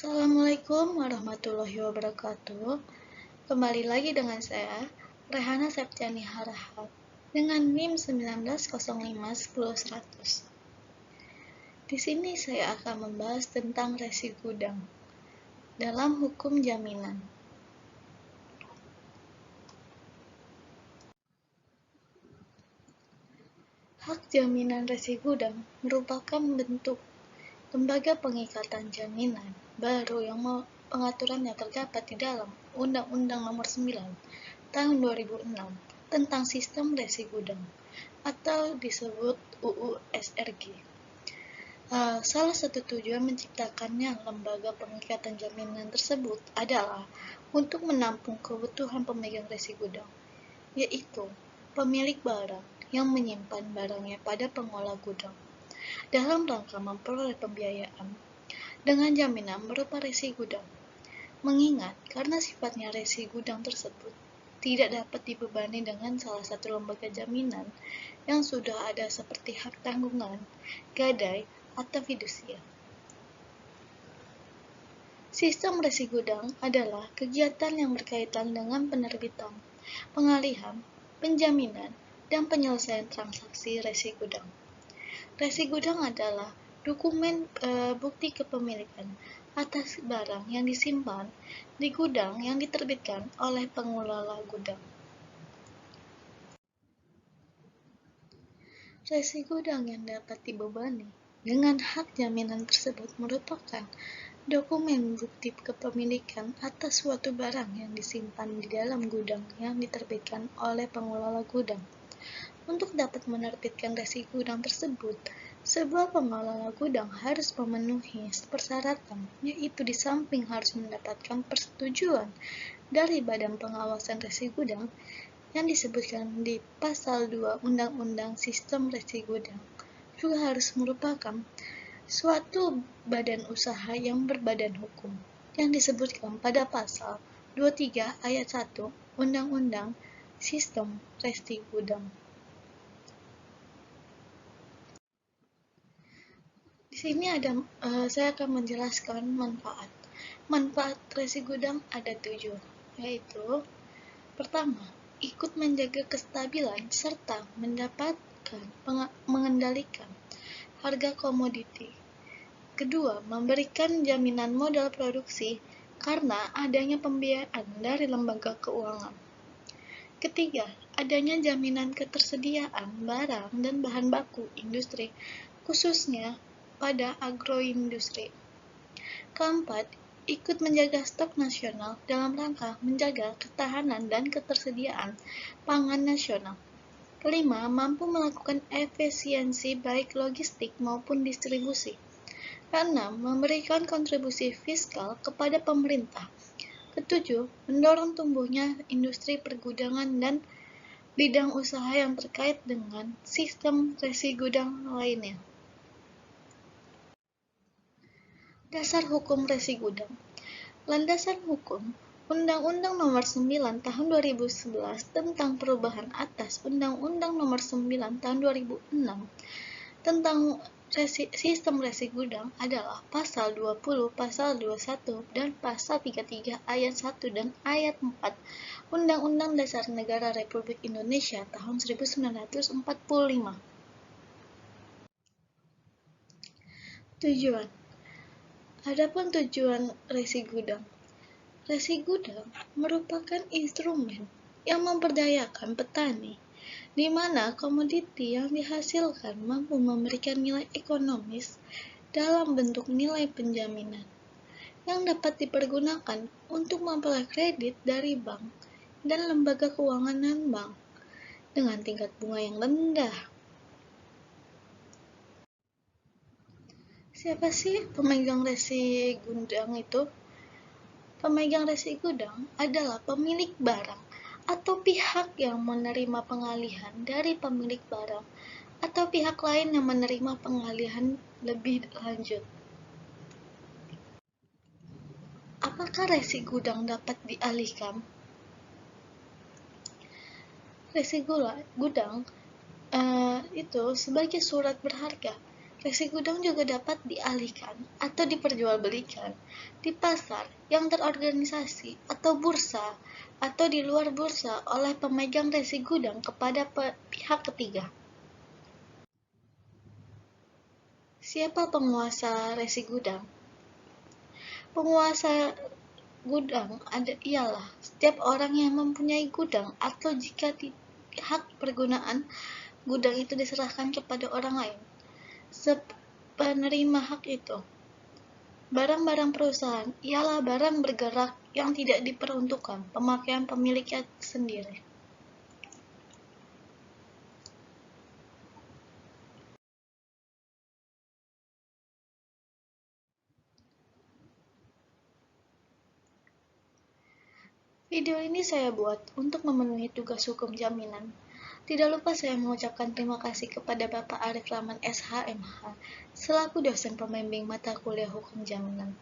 Assalamualaikum warahmatullahi wabarakatuh. Kembali lagi dengan saya, Rehana Septiani Harahap, dengan NIM 1905100100. Di sini saya akan membahas tentang resi gudang dalam hukum jaminan. Hak jaminan resi gudang merupakan bentuk lembaga pengikatan jaminan baru yang pengaturannya terdapat di dalam Undang-Undang Nomor 9 Tahun 2006 tentang Sistem Resi Gudang atau disebut UU SRG. Salah satu tujuan menciptakannya lembaga pengikatan jaminan tersebut adalah untuk menampung kebutuhan pemegang resi gudang, yaitu pemilik barang yang menyimpan barangnya pada pengolah gudang dalam rangka memperoleh pembiayaan dengan jaminan berupa resi gudang. Mengingat karena sifatnya resi gudang tersebut tidak dapat dibebani dengan salah satu lembaga jaminan yang sudah ada seperti hak tanggungan, gadai, atau fidusia. Sistem resi gudang adalah kegiatan yang berkaitan dengan penerbitan, pengalihan, penjaminan, dan penyelesaian transaksi resi gudang. Resi gudang adalah dokumen bukti kepemilikan atas barang yang disimpan di gudang yang diterbitkan oleh pengelola gudang. Resi gudang yang dapat dibebani dengan hak jaminan tersebut merupakan dokumen bukti kepemilikan atas suatu barang yang disimpan di dalam gudang yang diterbitkan oleh pengelola gudang. Untuk dapat menerbitkan resi gudang tersebut, sebuah pengelola gudang harus memenuhi persyaratan, yaitu di samping harus mendapatkan persetujuan dari Badan Pengawasan Resi Gudang yang disebutkan di Pasal 2 Undang-Undang Sistem Resi Gudang, juga harus merupakan suatu badan usaha yang berbadan hukum yang disebutkan pada Pasal 23 Ayat 1 Undang-Undang Sistem Resi Gudang. Di sini saya akan menjelaskan manfaat. Manfaat resi gudang ada 7, yaitu pertama, ikut menjaga kestabilan serta mengendalikan harga komoditi. Kedua, memberikan jaminan modal produksi karena adanya pembiayaan dari lembaga keuangan. Ketiga, adanya jaminan ketersediaan barang dan bahan baku industri, khususnya pada agroindustri. Keempat, ikut menjaga stok nasional dalam rangka menjaga ketahanan dan ketersediaan pangan nasional. Kelima, mampu melakukan efisiensi baik logistik maupun distribusi. Keenam, memberikan kontribusi fiskal kepada pemerintah. Ketujuh, mendorong tumbuhnya industri pergudangan dan bidang usaha yang terkait dengan sistem resi gudang lainnya. Dasar hukum resi gudang. Landasan hukum Undang-Undang Nomor 9 Tahun 2011 tentang perubahan atas Undang-Undang Nomor 9 Tahun 2006 tentang sistem resi gudang adalah Pasal 20, Pasal 21, dan Pasal 33 Ayat 1 dan Ayat 4 Undang-Undang Dasar Negara Republik Indonesia tahun 1945. Tujuan. Adapun tujuan resi gudang. Resi gudang merupakan instrumen yang memperdayakan petani, di mana komoditi yang dihasilkan mampu memberikan nilai ekonomis dalam bentuk nilai penjaminan, yang dapat dipergunakan untuk memperoleh kredit dari bank dan lembaga keuangan non-bank dengan tingkat bunga yang rendah. Siapa sih pemegang resi gudang itu? Pemegang resi gudang adalah pemilik barang atau pihak yang menerima pengalihan dari pemilik barang atau pihak lain yang menerima pengalihan lebih lanjut. Apakah resi gudang dapat dialihkan? Resi gudang itu sebagai surat berharga Resi gudang juga dapat dialihkan atau diperjualbelikan di pasar yang terorganisasi atau bursa atau di luar bursa oleh pemegang resi gudang kepada pihak ketiga. Siapa penguasa resi gudang? Penguasa gudang ialah setiap orang yang mempunyai gudang atau jika hak pergunaan gudang itu diserahkan kepada orang lain. Penerima hak itu. Barang-barang perusahaan ialah barang bergerak yang tidak diperuntukkan pemakaian pemiliknya sendiri. Video ini saya buat untuk memenuhi tugas hukum jaminan. Tidak lupa saya mengucapkan terima kasih kepada Bapak Arif Rahman SHMH selaku dosen pembimbing mata kuliah hukum jaminan.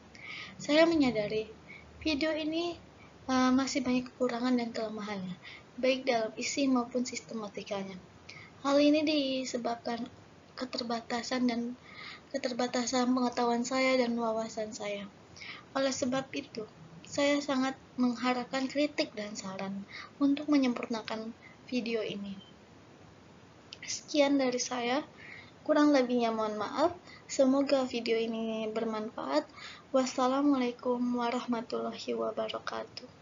Saya menyadari video ini masih banyak kekurangan dan kelemahannya, baik dalam isi maupun sistematikanya. Hal ini disebabkan keterbatasan pengetahuan saya dan wawasan saya. Oleh sebab itu, saya sangat mengharapkan kritik dan saran untuk menyempurnakan video ini. Sekian dari saya, kurang lebihnya mohon maaf. Semoga video ini bermanfaat. Wassalamualaikum warahmatullahi wabarakatuh.